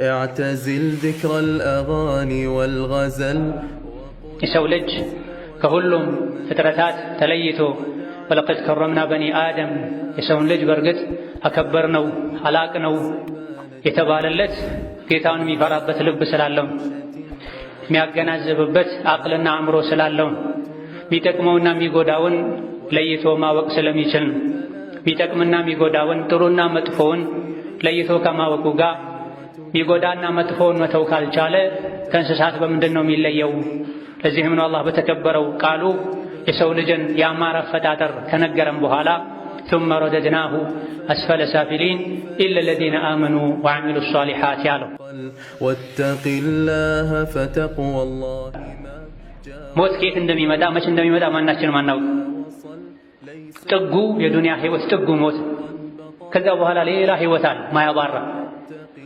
اعتزل ذكر الأغاني والغزل የሰው ልጅ ከሁሉም ፍጥረታት ተለይቶ ወለቀድ ከረምና በኒ አደም የሰውን ልጅ በርግጥ አከበርነው አላቅነው የተባለለት ጌታውን የሚፈራበት ልብ ስላለው የሚያገናዝብበት አቅልና አእምሮ ስላለው የሚጠቅመውና የሚጎዳውን ለይቶ ማወቅ ስለሚችል የሚጠቅምና የሚጎዳውን ጥሩና መጥፎውን ለይቶ ከማወቁ ጋር የሚጎዳና መጥፎውን መተው ካልቻለ ከእንስሳት በምንድን ነው የሚለየው? ለዚህም ነው አላህ በተከበረው ቃሉ የሰው ልጅን ያማረ አፈጣጠር ከነገረም በኋላ ثم رددناه أسفل سافلين إلا الذين آمنوا وعملوا الصالحات ያለው። واتق الله فتقوى الله ሞት ከየት እንደሚመጣ መቼ እንደሚመጣ ማናችንም አናውቅ። ጥጉ የዱንያ ህይወት ጥጉ ሞት፣ ከዛ በኋላ ሌላ ህይወት አለ ማያባራ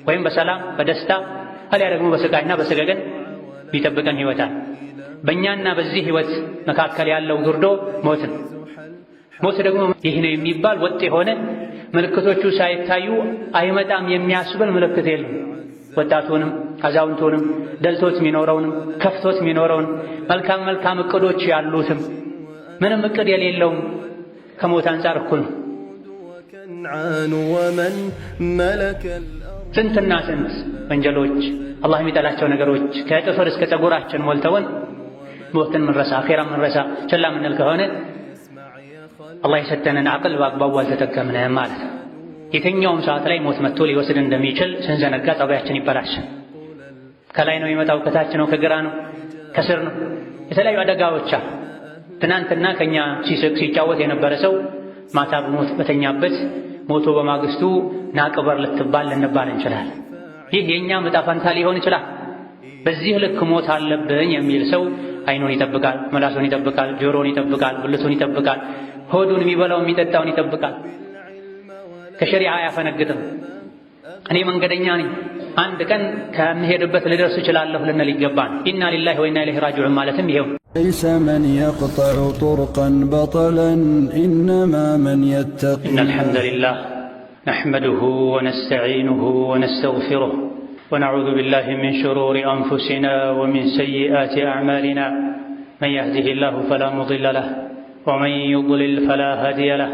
ወይም በሰላም በደስታ አልያ ደግሞ በስቃይና በሰገገን ቢጠብቀን ህይወት አለ። በእኛና በዚህ ህይወት መካከል ያለው ግርዶ ሞት ነው። ሞት ደግሞ ይህ ነው የሚባል ወጥ የሆነ ምልክቶቹ ሳይታዩ አይመጣም የሚያስብል ምልክት የለም። ወጣቱንም አዛውንቱንም ደልቶት የሚኖረውንም ከፍቶት የሚኖረውን መልካም እቅዶች ያሉትም ምንም እቅድ የሌለውም ከሞት አንፃር እኩል ነው። ስንትና ስንት ወንጀሎች አላህ የሚጠላቸው ነገሮች ከጥፍር እስከ ፀጉራችን ሞልተውን ሞትን ምንረሳ አኼራን ምንረሳ ቸላ ምንል ከሆነ አላህ የሰጠንን አቅል በአግባቡ አልተጠቀምንም ማለት ነው። የትኛውም ሰዓት ላይ ሞት መጥቶ ሊወስድ እንደሚችል ስንዘነጋ ጠባያችን ይበላሻል። ከላይ ነው የሚመጣው፣ ከታች ነው፣ ከግራ ነው፣ ከስር ነው። የተለያዩ አደጋዎች ትናንትና ከኛ ሲስቅ ሲጫወት የነበረ ሰው ማታ በሞት በተኛበት ሞቶ በማግስቱ ናቅበር ልትባል ልንባል እንችላለን። ይህ የእኛ ዕጣ ፈንታ ሊሆን ይችላል። በዚህ ልክ ሞት አለብኝ የሚል ሰው አይኑን ይጠብቃል፣ መላሱን ይጠብቃል፣ ጆሮውን ይጠብቃል፣ ብልቱን ይጠብቃል፣ ሆዱን የሚበላው የሚጠጣውን ይጠብቃል። ከሸሪዓ አያፈነግጥም። እኔ መንገደኛ ነኝ፣ አንድ ቀን ከምሄድበት ልደርስ እችላለሁ ልንል ይገባል። ኢና ሊላሂ ወኢና ኢለይሂ ራጂዑን ማለትም ይሄው ليس من يقطع طرقا بطلا إنما من يتقي. إن الحمد لله نحمده ونستعينه ونستغفره ونعوذ بالله من شرور أنفسنا ومن سيئات أعمالنا من يهده الله فلا مضل له ومن يضلل فلا هادي له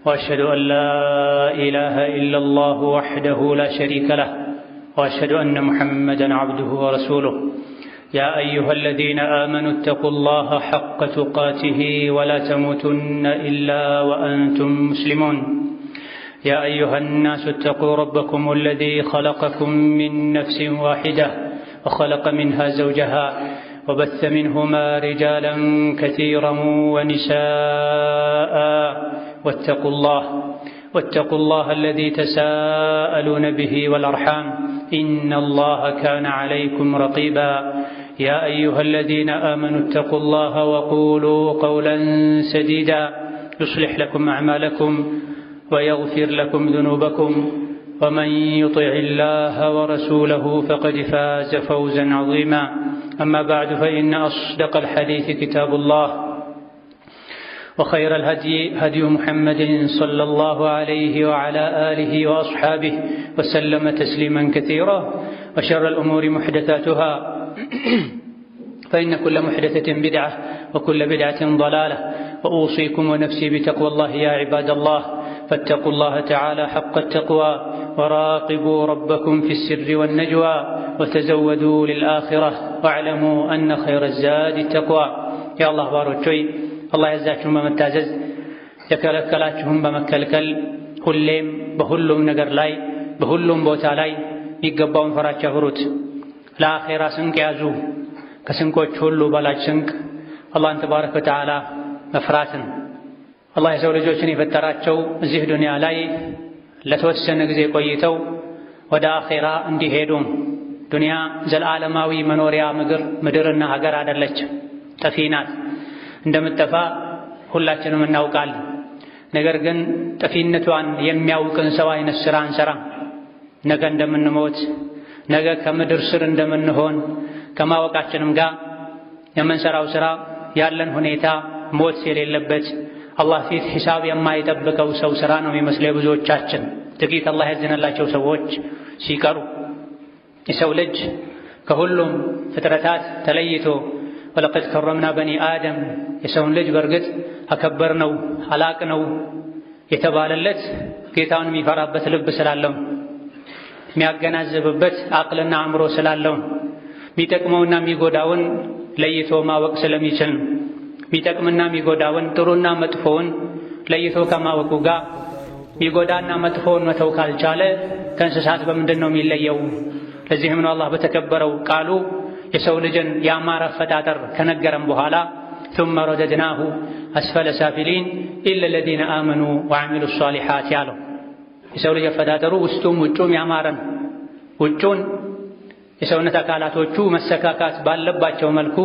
وأشهد أن لا إله إلا الله وحده لا شريك له وأشهد أن محمدا عبده ورسوله. يا أيها الذين آمنوا اتقوا الله حق تقاته ولا تموتن إلا وأنتم مسلمون. يا أيها الناس اتقوا ربكم الذي خلقكم من نفس واحدة وخلق منها زوجها وبث منهما رجالا كثيرا ونساء واتقوا الله الذي تساءلون به والأرحام إن الله كان عليكم رقيبا. يا أيها الذين آمنوا اتقوا الله وقولوا قولا سديدا يصلح لكم أعمالكم ويغفر لكم ذنوبكم ومن يطع الله ورسوله فقد فاز فوزا عظيما. أما بعد فإن أصدق الحديث كتاب الله وخير الهدي هدي محمد صلى الله عليه وعلى آله وأصحابه وسلم تسليما كثيرا وشر الأمور محدثاتها فإن كل محدثة بدعة وكل بدعة ضلالة وأوصيكم ونفسي بتقوى الله يا عباد الله فاتقوا الله تعالى حق التقوى وراقبوا ربكم في السر والنجوى وتزودوا للآخرة واعلموا أن خير الزاد التقوى. يا الله باروچوي الله يزاكم بمتازز يكلكلاچهم بمكلكل ሁሌም በሁሉም ነገር ላይ በሁሉም ቦታ ላይ ይገባውን ፈራቻ ፍሩት። ለአኼራ ስንቅ ያዙ። ከስንቆች ሁሉ በላጭ ስንቅ አላህን ተባረከ ወተዓላ መፍራትን። አላህ የሰው ልጆችን የፈጠራቸው እዚህ ዱንያ ላይ ለተወሰነ ጊዜ ቆይተው ወደ አኼራ እንዲሄዱ። ዱንያ ዘላለማዊ መኖሪያ ምድርና ሀገር አይደለችም፣ ጠፊ ናት። እንደምትጠፋ ሁላችንም እናውቃለን። ነገር ግን ጠፊነቷን የሚያውቅን ሰው አይነት ሥራ አንሰራም። ነገ እንደምንሞት ነገ ከምድር ስር እንደምንሆን ከማወቃችንም ጋር የምንሰራው ሥራ ያለን ሁኔታ ሞት የሌለበት አላህ ፊት ሒሳብ የማይጠብቀው ሰው ሥራ ነው የሚመስለው ብዙዎቻችን። ጥቂት አላህ ያዘነላቸው ሰዎች ሲቀሩ የሰው ልጅ ከሁሉም ፍጥረታት ተለይቶ ወለቀድ ከረምና በኒ አደም የሰውን ልጅ በርግጥ አከበርነው አላቅነው የተባለለት ጌታውን የሚፈራበት ልብ ስላለው፣ የሚያገናዝብበት አቅልና አእምሮ ስላለው፣ የሚጠቅመውና የሚጎዳውን ለይቶ ማወቅ ስለሚችል ነው። የሚጠቅምና የሚጎዳውን ጥሩና መጥፎውን ለይቶ ከማወቁ ጋር የሚጎዳና መጥፎውን መተው ካልቻለ ከእንስሳት በምንድን ነው የሚለየው? ለዚህም ነው አላህ በተከበረው ቃሉ የሰው ልጅን ያማረ አፈጣጠር ከነገረም በኋላ ثم رددناه أسفل سافلين إلا الذين آمنوا وعملوا الصالحات ያለው የሰው ልጅ አፈጣጠሩ ውስጡም ውጩም ያማረን፣ ውጩን የሰውነት አካላቶቹ መሰካካት ባለባቸው መልኩ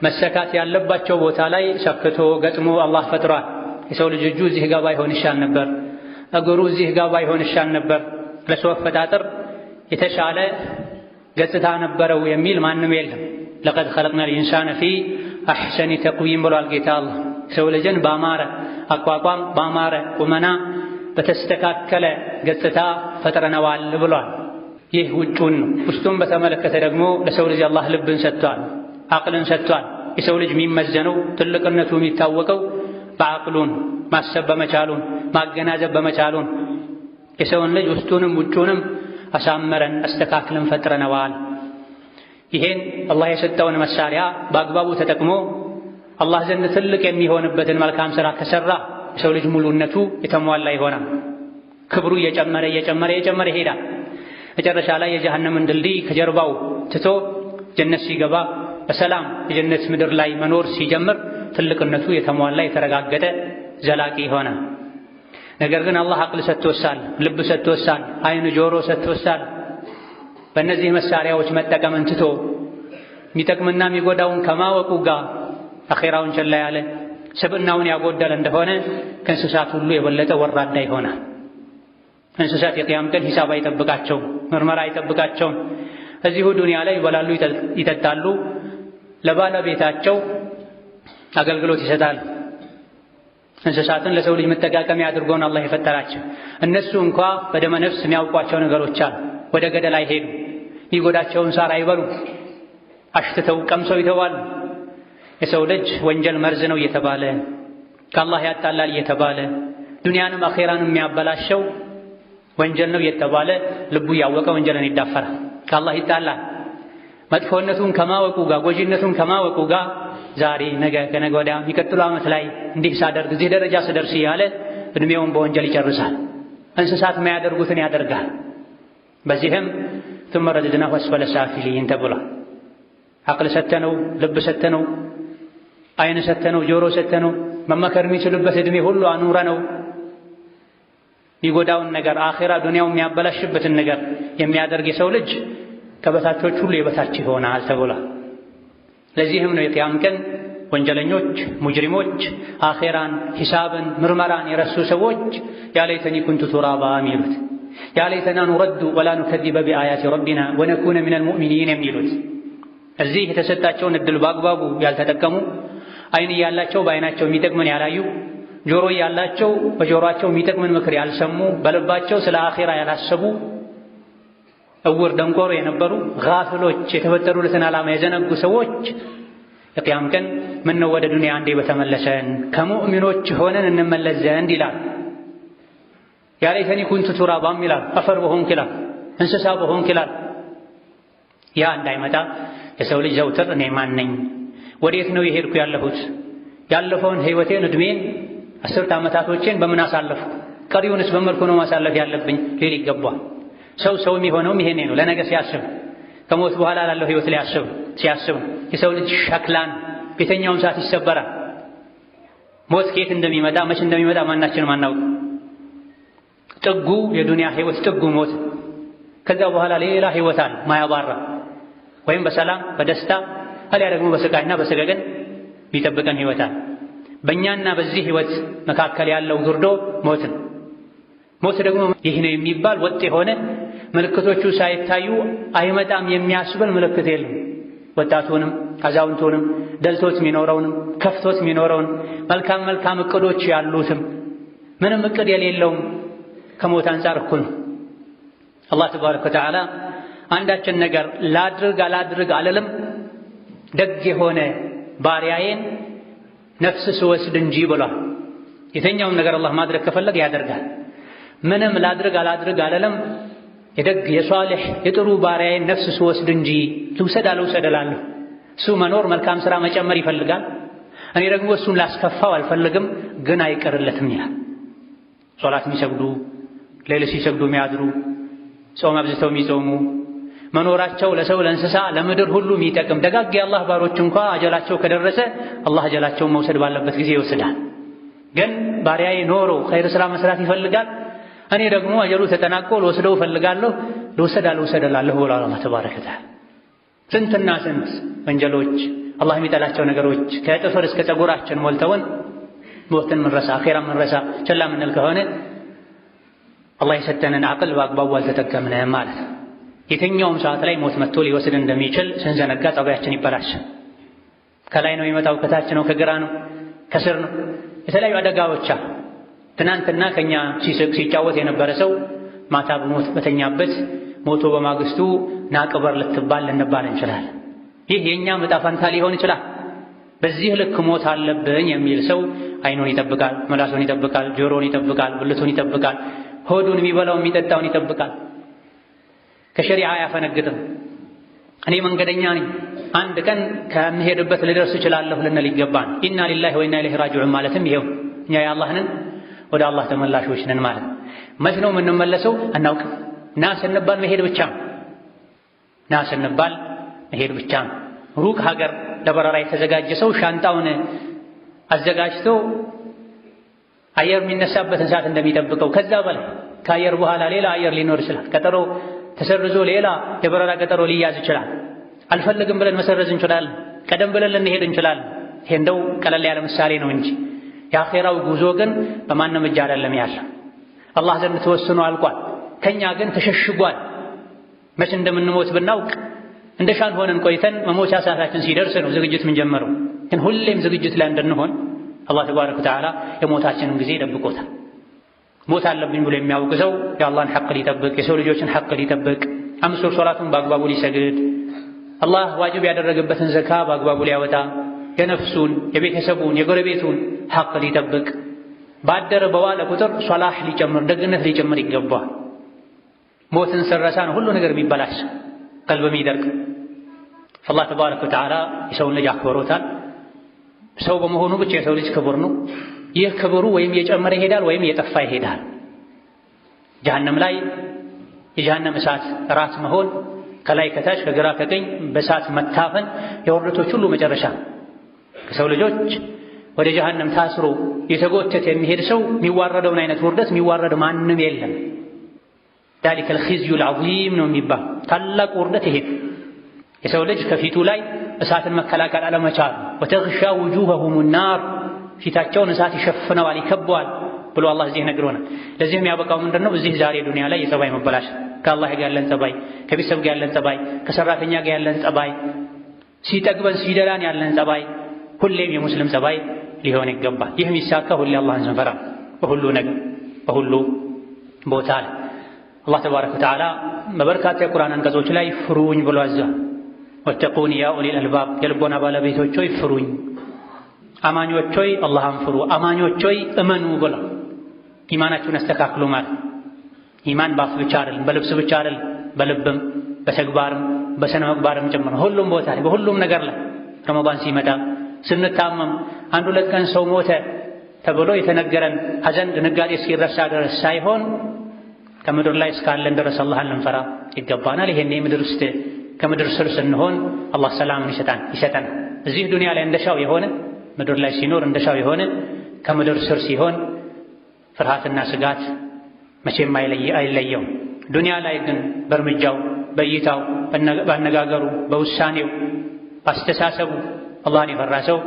መሰካት ያለባቸው ቦታ ላይ ሰክቶ ገጥሞ አላህ ፈጥሯል። የሰው ልጅ እጁ እዚህ ጋር ባይሆን ይሻል ነበር፣ እግሩ እዚህ ጋር ባይሆን ይሻል ነበር፣ ለሰው አፈጣጠር የተሻለ ገጽታ ነበረው የሚል ማንም የለም። ለቀድ ኸለቅናል ኢንሳነ ፊ አሕሰኒ ተቅዊም ብሏል ጌታ አላህ። ሰው ልጅን ባማረ አቋቋም፣ ባማረ ቁመና፣ በተስተካከለ ገጽታ ፈጥረነዋል ብሏል። ይህ ውጩን ነው። ውስጡን በተመለከተ ደግሞ ለሰው ልጅ አላህ ልብን ሰጥቷል፣ አቅልን ሰጥቷል። የሰው ልጅ የሚመዘነው ትልቅነቱ የሚታወቀው በአቅሉን ማሰብ በመቻሉን ማገናዘብ በመቻሉን የሰውን ልጅ ውስጡንም ውጩንም አሳመረን አስተካክለን ፈጥረነዋል። ይሄን አላህ የሰጠውን መሳሪያ በአግባቡ ተጠቅሞ አላህ ዘንድ ትልቅ የሚሆንበትን መልካም ሥራ ከሠራ የሰው ልጅ ሙሉነቱ የተሟላ ይሆናል። ክብሩ እየጨመረ ይሄዳል። መጨረሻ ላይ የጀሃነምን ድልድይ ከጀርባው ትቶ ጀነት ሲገባ በሰላም የጀነት ምድር ላይ መኖር ሲጀምር ትልቅነቱ የተሟላ የተረጋገጠ ዘላቂ ይሆናል። ነገር ግን አላህ አቅል ሰጥቶሳል፣ ልብ ሰጥቶሳል፣ አይን ጆሮ ሰጥቶሳል። በእነዚህ መሳሪያዎች መጠቀምን ትቶ የሚጠቅምና የሚጎዳውን ከማወቁ ጋር አኼራውን ችላ ያለ ስብዕናውን ያጎደለ እንደሆነ ከእንስሳት ሁሉ የበለጠ ወራዳ ይሆናል። እንስሳት የቂያም ቀን ሂሳብ አይጠብቃቸውም፣ ምርመራ አይጠብቃቸውም። እዚሁ ዱንያ ላይ ይበላሉ፣ ይጠጣሉ፣ ለባለቤታቸው አገልግሎት ይሰጣሉ። እንስሳትን ለሰው ልጅ መጠቃቀሚያ አድርጎን አላህ የፈጠራቸው። እነሱ እንኳ በደመ ነፍስ የሚያውቋቸው ነገሮች አሉ። ወደ ገደል አይሄዱ፣ የሚጎዳቸውን ሳር አይበሉ፣ አሽትተው ቀምሰው ይተዋሉ። የሰው ልጅ ወንጀል መርዝ ነው እየተባለ ከአላህ ያጣላል እየተባለ ዱንያንም አኼራንም የሚያበላሸው ወንጀል ነው እየተባለ ልቡ ያወቀ ወንጀልን ይዳፈራል፣ ከአላህ ይጣላል። መጥፎነቱን ከማወቁ ጋር ጎጂነቱን ከማወቁ ጋር ዛሬ ነገ ከነገ ወዲያ የሚቀጥሉ ዓመት ላይ እንዲህ ሳደርግ እዚህ ደረጃ ስደርስ እያለ እድሜውን በወንጀል ይጨርሳል። እንስሳት የማያደርጉትን ያደርጋል። በዚህም ثم رددناه أسفل سافلين ተብሏል። አቅል ሰተነው፣ ልብ ሰተነው፣ አይን ሰተነው፣ ጆሮ ሰተነው፣ መመከር የሚችልበት እድሜ ሁሉ አኑረነው። የሚጎዳውን ነገር አኼራ ዱንያው የሚያበላሽበትን ነገር የሚያደርግ የሰው ልጅ ከበታቾች ሁሉ የበታች ይሆናል ተብሏል። ለዚህም ነው የቂያም ቀን ወንጀለኞች፣ ሙጅሪሞች፣ አኼራን፣ ሂሳብን፣ ምርመራን የረሱ ሰዎች ያ ለይተኒ ኩንቱ ቱራባ የሚሉት፣ ያ ለይተና ኑረዱ ወላ ኑከዚበ ቢአያቲ ረቢና ወነኩነ ሚነል ሙእሚኒን የሚሉት። እዚህ የተሰጣቸውን እድል በአግባቡ ያልተጠቀሙ፣ አይን እያላቸው በአይናቸው የሚጠቅምን ያላዩ፣ ጆሮ እያላቸው በጆሮአቸው የሚጠቅምን ምክር ያልሰሙ፣ በልባቸው ስለ አኼራ ያላሰቡ፣ እውር ደንቆሮ የነበሩ ጋፍሎች፣ የተፈጠሩለትን ዓላማ የዘነጉ ሰዎች የቂያም ቀን ምነው ወደ ዱንያ አንዴ በተመለሰን ከሙእሚኖች ሆነን እንመለስ ዘንድ ይላል። ያ ለይተኒ ኩንቱ ቱራባም ይላል፣ አፈር በሆንክ ይላል፣ እንስሳ በሆንክ ይላል። ያ እንዳይመጣ የሰው ልጅ ዘውትር እኔ ማን ነኝ? ወዴት ነው የሄድኩ ያለሁት? ያለፈውን ህይወቴን እድሜን 10 ዓመታቶቼን በምን አሳለፍኩ? ቀሪውንስ በመልኩ ነው ማሳለፍ ያለብኝ ሊል ይገባል። ሰው የሚሆነውም ይሄኔ ነው። ለነገ ሲያስብ ከሞት በኋላ ላለው ህይወት ላይ ሲያስብ የሰው ልጅ ሸክላን ቤተኛውን ሰዓት ይሰበራል። ሞት ከየት እንደሚመጣ መቼ እንደሚመጣ ማናችንም አናውቅ። ጥጉ የዱንያ ህይወት ጥጉ ሞት። ከዛ በኋላ ሌላ ህይወት አለ ማያባራ፣ ወይም በሰላም በደስታ አሊያ ደግሞ በስቃይና በሰገገን የሚጠብቀን ህይወት አለ። በእኛና በዚህ ህይወት መካከል ያለው ግርዶ ሞት ነው። ሞት ደግሞ ይህ ነው የሚባል ወጥ የሆነ ምልክቶቹ ሳይታዩ አይመጣም የሚያስብል ምልክት የለም። ወጣቱንም አዛውንቱንም ደልቶት የሚኖረውንም ከፍቶት የሚኖረውን መልካም እቅዶች ያሉትም ምንም እቅድ የሌለውም ከሞት አንጻር እኩል ነው። አላህ ተባረከ ወተዓላ አንዳችን ነገር ላድርግ አልልም ደግ የሆነ ባሪያዬን ነፍስ ስወስድ እንጂ ብሏል። የተኛውን ነገር አላህ ማድረግ ከፈለገ ያደርጋል። ምንም ላድርግ አልልም የደግ የሷሊህ የጥሩ ባሪያዬን ነፍስ ስወስድ እንጂ ልውሰድ እላለሁ። እሱ መኖር መልካም ሥራ መጨመር ይፈልጋል። እኔ ደግሞ እሱን ላስከፋው አልፈልግም፣ ግን አይቀርለትም ይላል። ሶላት የሚሰግዱ ሌሊት ሲሰግዱ የሚያድሩ ጾም አብዝተው የሚጾሙ መኖራቸው ለሰው ለእንስሳ ለምድር ሁሉ የሚጠቅም ደጋግ የአላህ ባሮች እንኳ አጀላቸው ከደረሰ አላህ አጀላቸውን መውሰድ ባለበት ጊዜ ይወስዳል። ግን ባሪያዬ ኖሮ ኸይር ሥራ መስራት ይፈልጋል፣ እኔ ደግሞ አጀሉ ተጠናቆ ልወስደው እፈልጋለሁ፣ ልውሰድ እላለሁ ብሏል አላህ ተባረከ ወተዓላ። ስንትና ስንት ወንጀሎች አላህ የሚጠላቸው ነገሮች ከጥፍር እስከ ፀጉራችን ሞልተውን ሞትን ምንረሳ አኼራ ምንረሳ ቸላ ምንል ከሆነ አላህ የሰጠንን አቅል በአግባቡ አልተጠቀምንም ማለት ነው። የትኛውም ሰዓት ላይ ሞት መጥቶ ሊወስድ እንደሚችል ስንዘነጋ ጸባያችን ይበላሻል። ከላይ ነው የሚመጣው፣ ከታች ነው፣ ከግራ ነው፣ ከስር ነው። የተለያዩ አደጋዎች ትናንትና ከኛ ሲስቅ ሲጫወት የነበረ ሰው ማታ በሞት በተኛበት ሞቶ በማግስቱ ናቅበር ልንባል እንችላለን። ይህ የኛ ዕጣ ፈንታ ሊሆን ይችላል። በዚህ ልክ ሞት አለብኝ የሚል ሰው አይኑን ይጠብቃል፣ ምላሱን ይጠብቃል፣ ጆሮውን ይጠብቃል፣ ብልቱን ይጠብቃል፣ ሆዱን የሚበላው የሚጠጣውን ይጠብቃል። ከሸሪዓ አያፈነግጥም። እኔ መንገደኛ ነኝ፣ አንድ ቀን ከምሄድበት ልደርስ እችላለሁ ልንል ይገባን። ኢና ሊላሂ ወኢና ኢለይሂ ራጂዑን ማለትም ይሄው እኛ የአላህ ነን፣ ወደ አላህ ተመላሾች ነን ማለት። መች ነው የምንመለሰው አናውቅም። ና ስንባል መሄድ ብቻ ነው። ሩቅ ሀገር ለበረራ የተዘጋጀ ሰው ሻንጣውን አዘጋጅቶ አየር የሚነሳበትን ሰዓት እንደሚጠብቀው ከዛ በላይ ከአየር በኋላ ሌላ አየር ሊኖር ይችላል። ቀጠሮ ተሰርዞ ሌላ የበረራ ቀጠሮ ሊያዝ ይችላል። አልፈልግም ብለን መሰረዝ እንችላለን። ቀደም ብለን ልንሄድ እንችላለን። ይሄ እንደው ቀለል ያለ ምሳሌ ነው እንጂ የአኼራው ጉዞ ግን በማንም እጅ አይደለም ያለው። አላህ ዘንድ ተወስኖ አልቋል። ከኛ ግን ተሸሽጓል። መቼ እንደምንሞት ብናውቅ እንደሻን ሆነን ቆይተን መሞቻ ሰዓታችን ሲደርስ ነው ዝግጅት የምንጀምረው። ግን ሁሌም ዝግጅት ላይ እንድንሆን አላህ ተባረከ ወተዓላ የሞታችንን ጊዜ ይጠብቆታል። ሞት አለብኝ ብሎ የሚያውቅ ሰው የአላህን ሐቅ ሊጠብቅ፣ የሰው ልጆችን ሐቅ ሊጠብቅ፣ አምስት ወቅት ሶላቱን በአግባቡ ሊሰግድ፣ አላህ ዋጅብ ያደረገበትን ዘካ በአግባቡ ሊያወጣ፣ የነፍሱን፣ የቤተሰቡን፣ የጎረቤቱን ሐቅ ሊጠብቅ፣ ባደረ በዋለ ቁጥር ሶላህ ሊጨምር፣ ደግነት ሊጨምር ይገባል። ሞትን ስረሳ ነው ሁሉ ነገር የሚበላሽ ቀልብ የሚደርቅ። አላህ ተባረከ ወተዓላ የሰውን ልጅ አክብሮታል። ሰው በመሆኑ ብቻ የሰው ልጅ ክቡር ነው። ይህ ክብሩ ወይም የጨመረ ይሄዳል ወይም የጠፋ ይሄዳል። ጀሀነም ላይ የጀሀነም እሳት ራት መሆን፣ ከላይ ከታች ከግራ ከቀኝ በእሳት መታፈን የውርደቶች ሁሉ መጨረሻ። ከሰው ልጆች ወደ ጀሀነም ታስሮ የተጎተተ የሚሄድ ሰው የሚዋረደውን አይነት ውርደት የሚዋረድ ማንም የለም። ذلك الخزي العظيم ነው የሚባል ታላቅ ውርደት ይሄ የሰው ልጅ ከፊቱ ላይ እሳትን መከላከል አለመቻል። وتغشى وجوههم النار ፊታቸውን እሳት ይሸፍነዋል ይከበዋል ብሎ አላህ እዚህ ነግሮናል። ለዚህ የሚያበቃው ምንድነው? እዚህ ዛሬ ዱንያ ላይ የጸባይ መበላሽ፣ ከአላህ ጋር ያለን ጸባይ፣ ከቤተሰብ ጋር ያለን ጸባይ፣ ከሰራተኛ ጋር ያለን ጸባይ፣ ሲጠግበን ሲደላን ያለን ጸባይ ሁሌም የሙስሊም ጸባይ ሊሆን ይገባል። ይህ የሚሳካ ሁሌ አላህን ስንፈራ በሁሉ ነገር በሁሉ ቦታ ላይ አላህ ተባረከ ወተዓላ በበርካታ የቁርአን አንቀጾች ላይ ፍሩኝ ብሎ አዟል። ወተቁኒ ያ ኡሊል አልባብ የልቦና ባለቤቶች ሆይ ፍሩኝ፣ አማኞች ሆይ አላህን ፍሩ፣ አማኞች ሆይ እመኑ ብሎ ኢማናችሁን አስተካክሉ ማለት። ኢማን በአፍ ብቻ አይደለም፣ በልብስ ብቻ አይደለም፣ በልብም በተግባርም በስነ ምግባርም ጭምር ሁሉም ቦታ ላይ በሁሉም ነገር ላይ ረመዳን ሲመጣ ስንታመም አንድ ሁለት ቀን ሰው ሞተ ተብሎ የተነገረን ሐዘን ድንጋጤ እስኪረሳ ድረስ ሳይሆን ከምድር ላይ እስካለን ድረስ አላህን ልንፈራ ይገባናል። ይሄን የምድር ውስጥ ከምድር ስር ስንሆን አላህ ሰላምን ይሰጠናል። እዚህ ዱንያ ላይ እንደሻው የሆነ ምድር ላይ ሲኖር እንደሻው የሆነ ከምድር ስር ሲሆን ፍርሃትና ስጋት መቼም አይለየው። ዱንያ ላይ ግን በእርምጃው፣ በእይታው፣ በአነጋገሩ፣ በውሳኔው፣ በአስተሳሰቡ አላህን የፈራ ሰው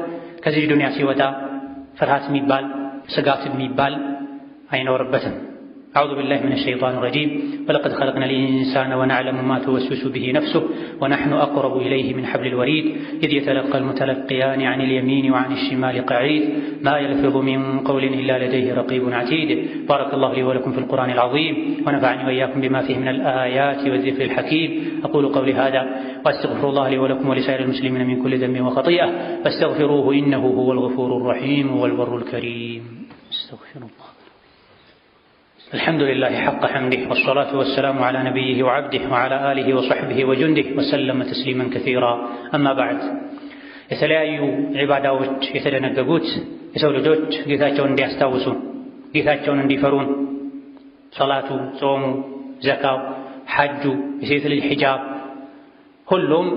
ከዚህ ዱንያ ሲወጣ ፍርሃት የሚባል ስጋት የሚባል አይኖርበትም። أعوذ بالله من الشيطان الرجيم ولقد خلقنا الإنسان ونعلم ما توسوس به نفسه ونحن أقرب إليه من حبل الوريد إذ يتلقى المتلقيان عن اليمين وعن الشمال قعيد ما يلفظ من قول إلا لديه رقيب عتيد. بارك الله لي ولكم في القرآن العظيم ونفعني وإياكم بما فيه من الآيات والذكر الحكيم. أقول قولي هذا وأستغفر الله لي ولكم ولسائر المسلمين من كل ذنب وخطيئة فاستغفروه إنه هو الغفور الرحيم والبر الكريم. استغفر الله. الحمد لله حق حمده والصلاة والسلام على نبيه وعبده وعلى آله وصحبه وجنده وسلم تسليما كثيرا. أما بعد የተለያዩ ዒባዳዎች የተደነገጉት የሰው ልጆች ጌታቸውን እንዲያስታውሱ ጌታቸውን እንዲፈሩን ሶላቱ፣ ጾሙ፣ ዘካው፣ ሐጁ፣ የሴት ልጅ ሒጃብ ሁሉም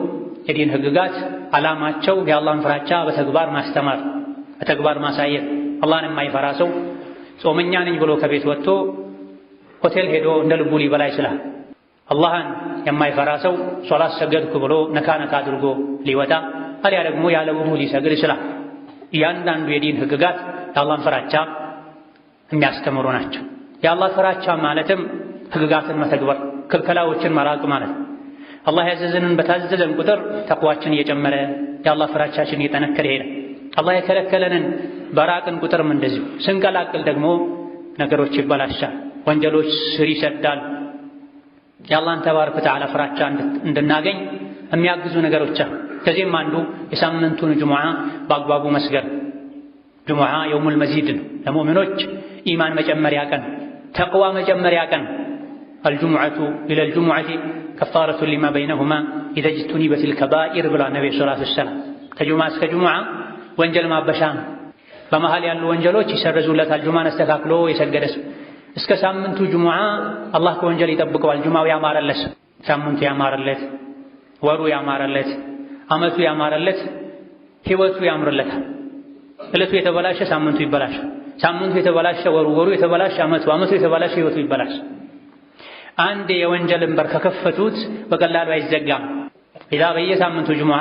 የዲን ህግጋት ዓላማቸው የአላህን ፍራቻ በተግባር ማስተማር በተግባር ማሳየት። አላህን የማይፈራ ሰው ጾመኛ ነኝ ብሎ ከቤት ወጥቶ ሆቴል ሄዶ እንደ ልቡ ሊበላ ይችላል። አላህን የማይፈራ ሰው ሶላት ሰገድኩ ብሎ ነካ ነካ አድርጎ ሊወጣ አሊያ ደግሞ ያለ ውዱእ ሊሰግድ ይችላል። እያንዳንዱ የዲን ህግጋት የአላህን ፍራቻ የሚያስተምሩ ናቸው። የአላህ ፍራቻ ማለትም ህግጋትን መተግበር ክልከላዎችን መራቅ ማለት። አላህ ያዘዘንን በታዘዘን ቁጥር ተቅዋችን እየጨመረ የአላህ ፍራቻችን እየጠነከረ ይሄዳል። አላህ የከለከለንን በራቅን ቁጥርም እንደዚሁ ስንቀላቅል ደግሞ ነገሮች ይበላሻል፣ ወንጀሎች ስር ይሰዳል። የአላህን ተባረከ ወተዓላ ፍራቻ እንድናገኝ የሚያግዙ ነገሮች አሉ። ከዚህም አንዱ የሳምንቱን ጁሙዓ በአግባቡ መስገድ። ጁሙዓ የውሙል መዚድ ነው፣ ለሙእሚኖች ኢማን መጨመሪያ ቀን፣ ተቅዋ መጨመሪያ ቀን። አልጁሙዓቱ ኢለል ጁሙዓቲ ከፋረቱን ሊማ በይነሁማ ኢዘ ጅቱኒበቲል ከባኢር ብሏል ነቢ ሰለላሁ ዐለይሂ ወሰለም። ከጁሙዓ እስከ ጁሙዓ ወንጀል ማበሻ ነው። በመሃል ያሉ ወንጀሎች ይሰረዙለታል ጁሙዓን አስተካክሎ የሰገደ ሰው። እስከ ሳምንቱ ጁሙዓ አላህ ከወንጀል ይጠብቀዋል። ጁሙዓው ያማረለት፣ ሳምንቱ ያማረለት፣ ወሩ ያማረለት፣ ዓመቱ ያማረለት፣ ህይወቱ ያምርለታል። ዕለቱ የተበላሸ ሳምንቱ ይበላሻል። ሳምንቱ የተበላሸ ወሩ፣ ወሩ የተበላሸ ዓመቱ፣ ዓመቱ የተበላሸ ህይወቱ ይበላሽ። አንድ የወንጀልን በር ከከፈቱት በቀላሉ አይዘጋም። ኢዛ በየሳምንቱ ጁሙዓ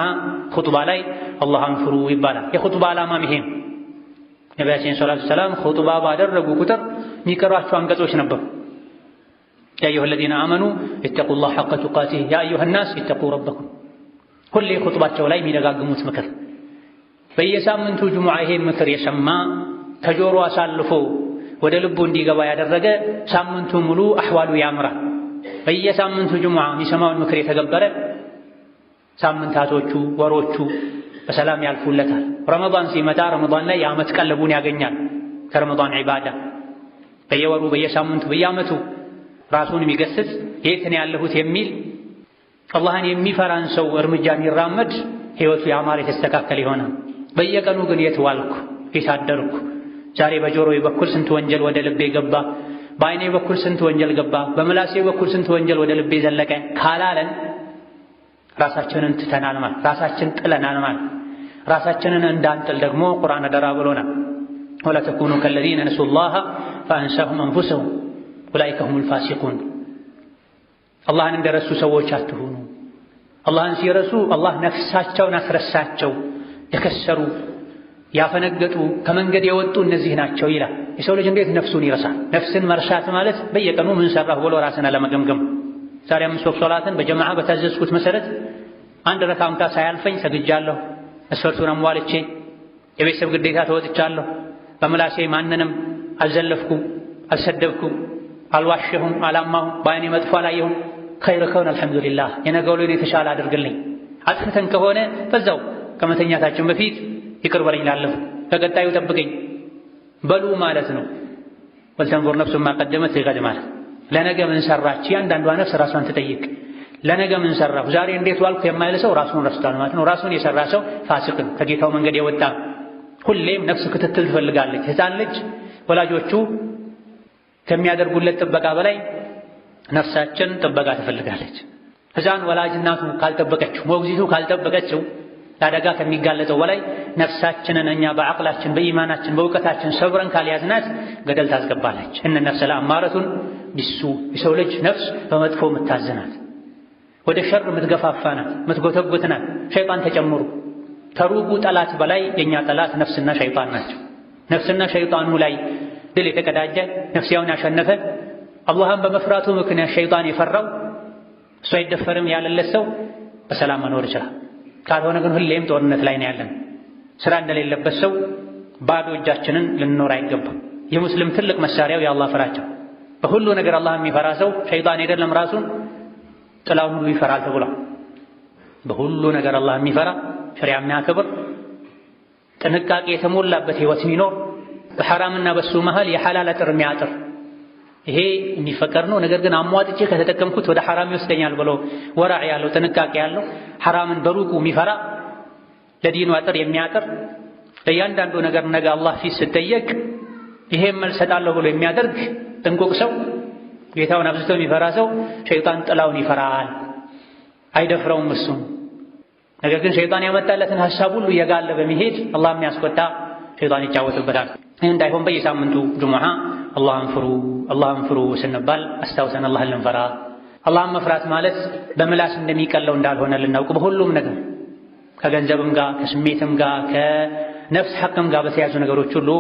ኹጥባ ላይ አላህን ፍሩ ይባላል። የኹጥባ ዓላማም ይሄ ነው። ነቢያችን ሰለላሁ ዐለይሂ ወሰለም ኹጥባ ባደረጉ ቁጥር የሚቀሯቸው አንቀጾች ነበሩ። ያ አዩሀ ለዚነ አመኑ ኢተቁላህ ሐቀ ቱቃቲህ፣ ያ አዩሀ ናስ ኢተቁ ረበኩም። ሁሌ ኹጥባቸው ላይ የሚደጋግሙት ምክር። በየሳምንቱ ጁሙዓ ይሄን ምክር የሰማ ከጆሮ አሳልፎ ወደ ልቡ እንዲገባ ያደረገ ሳምንቱ ሙሉ አሕዋሉ ያምራል። በየሳምንቱ ጁሙዓ የሚሰማውን ምክር የተገበረ ሳምንታቶቹ፣ ወሮቹ በሰላም ያልፉለታል። ረመዳን ሲመጣ ረመዳን ላይ የዓመት ቀለቡን ያገኛል። ከረመዳን ዒባዳ በየወሩ በየሳምንቱ በየዓመቱ ራሱን የሚገስጽ የት ነው ያለሁት የሚል አላህን የሚፈራን ሰው እርምጃ የሚራመድ ሕይወቱ ያማረ የተስተካከለ ይሆናል። በየቀኑ ግን የት ዋልኩ፣ የት አደርኩ፣ ዛሬ በጆሮዬ በኩል ስንት ወንጀል ወደ ልቤ ገባ፣ በዓይኔ በኩል ስንት ወንጀል ገባ፣ በምላሴ በኩል ስንት ወንጀል ወደ ልቤ ዘለቀ ካላለን ራሳችንን ትተናል ማለት፣ ራሳችን ጥለናል ማለት። ራሳችንን እንዳንጥል ደግሞ ቁርአን አደራ ብሎናል። ወላ ተኩኑ ከለዚነ ነሱላህ ፈአንሳሁም አንፉሰሁም ኡላኢከ ሁሙል ፋሲቁን። አላህን እንደረሱ ሰዎች አትሁኑ። አላህን ሲረሱ አላህ ነፍሳቸውን አስረሳቸው። የከሰሩ ያፈነገጡ ከመንገድ የወጡ እነዚህ ናቸው ይላል። የሰው ልጅ እንዴት ነፍሱን ይረሳል? ነፍስን መርሳት ማለት በየቀኑ ምን ሰራሁ ብሎ ራስን አለመገምገም። ዛሬ 5 ወቅት ሶላትን በጀማዓ በታዘዝኩት መሰረት አንድ ረካ እንኳ ሳያልፈኝ ሰግጃለሁ፣ መስፈርቱን አሟልቼ የቤተሰብ ግዴታ ተወጥቻለሁ፣ በምላሴ ማንንም አልዘለፍኩም፣ አልሰደብኩም፣ አልዋሸሁም፣ አላማሁም፣ በዓይኔ መጥፎ አላየሁም። ኸይር ከሆነ አልሐምዱሊላህ የነገው ሌላ የተሻለ አድርግልኝ። አጥፍተን ከሆነ በዛው ከመተኛታችን በፊት ይቅር በለኝ ላለፉ ከቀጣዩ ጠብቀኝ በሉ ማለት ነው። ወልተንዙር ነፍሱ ማ ቀደመት ሊገድ ማለት ለነገ ምን ሰራች እያንዳንዷ ነፍስ ራሷን ትጠይቅ። ለነገ ምን ሰራሁ ዛሬ እንዴት ዋልኩ የማይል ሰው ራሱን ረስቷል ማለት ነው። ራሱን የሰራ ሰው ፋሲቅን ከጌታው መንገድ የወጣ። ሁሌም ነፍስ ክትትል ትፈልጋለች። ሕፃን ልጅ ወላጆቹ ከሚያደርጉለት ጥበቃ በላይ ነፍሳችን ጥበቃ ትፈልጋለች። ሕፃን ወላጅ እናቱ ካልጠበቀችው፣ ሞግዚቱ ካልጠበቀችው ለአደጋ ከሚጋለጠው በላይ ነፍሳችንን እኛ በዐቅላችን በኢማናችን በእውቀታችን ሰብረን ካልያዝናት ገደል ታስገባለች። እነ ነፍሰ ለአማረቱን ቢሱ የሰው ልጅ ነፍስ በመጥፎ የምታዝናት ወደ ሸር የምትገፋፋናት የምትጎተጉትናት ሸይጣን ተጨምሩ። ከሩቁ ጠላት በላይ የእኛ ጠላት ነፍስና ሸይጣን ናቸው። ነፍስና ሸይጣኑ ላይ ድል የተቀዳጀ ነፍስያውን ያሸነፈ አላህን በመፍራቱ ምክንያት ሸይጣን የፈራው እሱ አይደፈርም ያለለት ሰው በሰላም መኖር ይችላል። ካልሆነ ግን ሁሌም ጦርነት ላይ ነው ያለን። ስራ እንደሌለበት ሰው ባዶ እጃችንን ልንኖር አይገባም። የሙስሊም ትልቅ መሳሪያው የአላህ ፍራቻ። በሁሉ ነገር አላህ የሚፈራ ሰው ሸይጣን አይደለም ራሱን ጥላውን ሁሉ ይፈራል ተብሏል። በሁሉ ነገር አላህ የሚፈራ ሸሪዓ የሚያከብር ጥንቃቄ የተሞላበት ህይወት የሚኖር በሐራምና በሱ መሃል የሐላል አጥር የሚያጥር ይሄ የሚፈቀድ ነው። ነገር ግን አሟጥጬ ከተጠቀምኩት ወደ ሐራም ይወስደኛል ብሎ ወራዕ ያለው ጥንቃቄ ያለው ሐራምን በሩቁ የሚፈራ ለዲኑ አጥር የሚያጥር ለእያንዳንዱ ነገር ነገ አላህ ፊት ሲጠየቅ ይሄን መልስ እሰጣለሁ ብሎ የሚያደርግ ጥንቁቅ ሰው ጌታውን አብዝቶ የሚፈራ ሰው ሸይጣን ጥላውን ይፈራል፣ አይደፍረውም እሱም። ነገር ግን ሸይጣን ያመጣለትን ሐሳብ ሁሉ እየጋለ በመሄድ አላህ የሚያስቆጣ ሸይጣን ይጫወትበታል። ይህ እንዳይሆን በየሳምንቱ ጁሙዓ አላህን ፍሩ ስንባል አስታውሰን አላህን ልንፈራ። አላህን መፍራት ማለት በምላስ እንደሚቀለው እንዳልሆነ ልናውቅ በሁሉም ነገር ከገንዘብም ጋር ከስሜትም ጋር ከነፍስ ሐቅም ጋር በተያዙ ነገሮች ሁሉ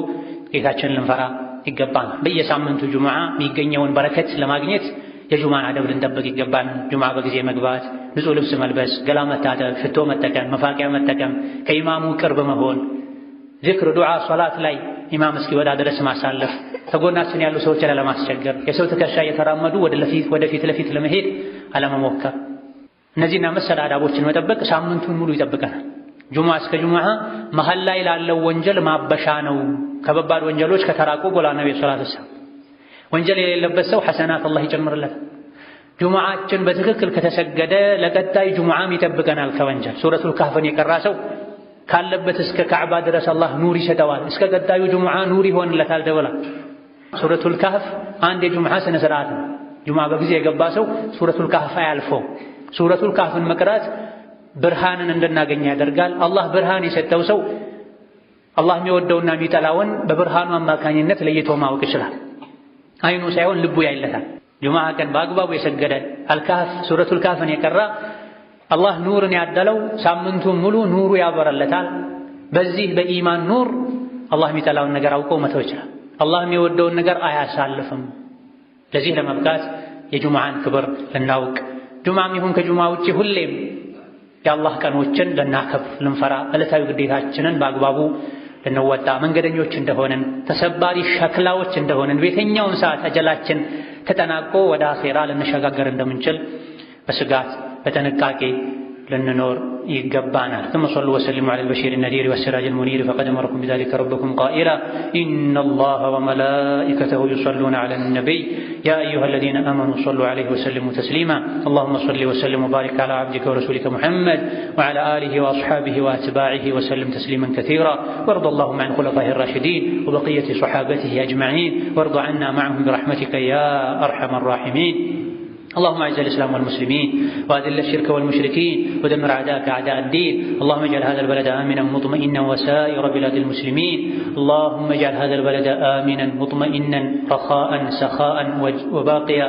ጌታችንን ልንፈራ ይገባናል። በየሳምንቱ ጁሙዓ የሚገኘውን በረከት ለማግኘት የጁሙዓን አደብ ልንጠብቅ ይገባናል። ጁሙዓ በጊዜ መግባት፣ ንጹህ ልብስ መልበስ፣ ገላ መታጠብ፣ ሽቶ መጠቀም፣ መፋቂያ መጠቀም፣ ከኢማሙ ቅርብ መሆን፣ ዚክር፣ ዱዓ፣ ሶላት ላይ ኢማም እስኪወጣ ድረስ ማሳለፍ፣ ከጎናችን ያሉ ሰዎች ለማስቸገር፣ የሰው ትከሻ እየተራመዱ ወደፊት ለፊት ለመሄድ አለመሞከር፣ እነዚህና መሰል አዳቦችን መጠበቅ ሳምንቱን ሙሉ ይጠብቀናል። ጁሙዓ እስከ ጁሙዓ መሀል ላይ ላለው ወንጀል ማበሻ ነው። ከበባድ ወንጀሎች ከተራቁ ጎላ ነብዩ ሰለላሁ ዐለይሂ ወሰለም ወንጀል የሌለበት ሰው ሐሰናት አላህ ይጨምርለታል። ጁሙዓችን በትክክል ከተሰገደ ለቀጣይ ጁሙዓም ይጠብቀናል ከወንጀል። ሱረቱል ካህፍን የቀራ ሰው ካለበት እስከ ካዕባ ድረስ አላህ ኑር ይሰጠዋል። እስከ ቀጣዩ ጁሙዓ ኑር ይሆንለታል ተብላ። ሱረቱል ካህፍ አንድ የጁሙዓ ስነ ስርዓት ነው። ጁሙዓ በጊዜ የገባ ሰው ሱረቱል ካህፍ አያልፈው። ሱረቱል ካህፍን መቅራት ብርሃንን እንድናገኝ ያደርጋል። አላህ ብርሃን የሰጠው ሰው አላህ የሚወደውና የሚጠላውን በብርሃኑ አማካኝነት ለይቶ ማወቅ ይችላል። አይኑ ሳይሆን ልቡ ያይለታል። ጁሙዓ ቀን በአግባቡ የሰገደ አልካህፍ ሱረቱል ካህፍን የቀራ አላህ ኑርን ያደለው ሳምንቱን ሙሉ ኑሩ ያበረለታል። በዚህ በኢማን ኑር አላህ የሚጠላውን ነገር አውቆ መተው ይችላል። አላህ የሚወደውን ነገር አያሳልፍም። ለዚህ ለመብቃት የጁሙዓን ክብር ልናውቅ፣ ጁሙዓም ይሁን ከጁሙዓ ውጪ ሁሌም የአላህ ቀኖችን ልናከብር ልንፈራ፣ ዕለታዊ ግዴታችንን በአግባቡ ልንወጣ፣ መንገደኞች እንደሆንን ተሰባሪ ሸክላዎች እንደሆንን በየትኛውም ሰዓት አጀላችን ተጠናቆ ወደ አኼራ ልንሸጋገር እንደምንችል በስጋት በጥንቃቄ ልንኖር ይገባናል። ثم صلوا وسلموا على البشير النذير والسراج المنير فقد أمركم بذلك ربكم قائلا إن الله وملائكته يصلون على النبي يا أيها الذين آمنوا صلوا عليه وسلموا تسليما اللهم صل وسلم وبارك على عبدك ورسولك محمد وعلى آله وأصحابه وأتباعه وسلم تسليما كثيرا وارض اللهم عن خلفائه الراشدين وبقية صحابته أجمعين وارض عنا معهم برحمتك يا أرحم الراحمين. اللهم اعز الإسلام والمسلمين وأذل الشرك والمشركين ودمر أعداءك أعداء الدين. اللهم اجعل هذا البلد آمنا مطمئنا وسائر بلاد المسلمين. اللهم اجعل هذا البلد آمنا مطمئنا رخاء سخاء وباقي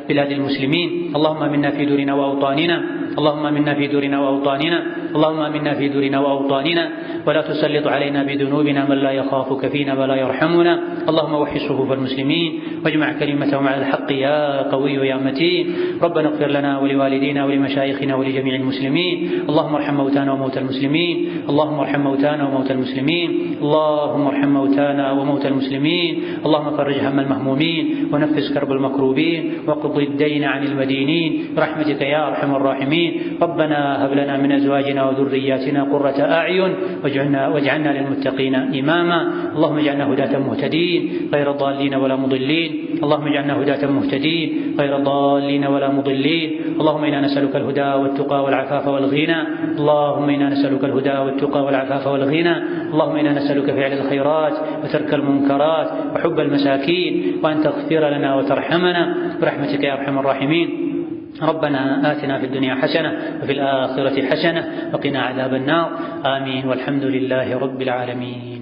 بلاد المسلمين. اللهم آمنا في دورنا وأوطاننا اللهم آمنا في دورنا وأوطاننا اللهم آمنا في دورنا وأوطاننا ولا تسلط علينا بذنوبنا من لا يخافك فينا ولا يرحمنا. اللهم وحد صفوف المسلمين واجمع كلمتهم على الحق يا قوي يا متين. ربنا اغفر لنا ولوالدينا ولمشايخنا ولجميع المسلمين. اللهم ارحم موتانا وموتى المسلمين. اللهم ارحم موتانا وموتى المسلمين. اللهم ارحم موتانا وموتى المسلمين. اللهم فرج هم المهمومين ونفس كرب المكروبين وقض الدين عن المدينين برحمتك يا ارحم الراحمين. ربنا هب لنا من ازواجنا وذرياتنا قرة اعين واجعلنا للمتقين اماما. اللهم اجعلنا هداة مهتدين غير ضالين ولا مضلين. اللهم اجعلنا هداة مهتدين غير ضالين ولا مضلين. اللهم إنا نسألك الهدى والتقى والعفاف والغنى. اللهم إنا نسألك الهدى والتقى والعفاف والغنى. اللهم إنا نسألك فعل الخيرات وترك المنكرات وحب المساكين وأن تغفر لنا وترحمنا برحمتك يا أرحم الراحمين. ربنا آتنا في الدنيا حسنة وفي الآخرة حسنة وقنا عذاب النار. آمين والحمد لله رب العالمين.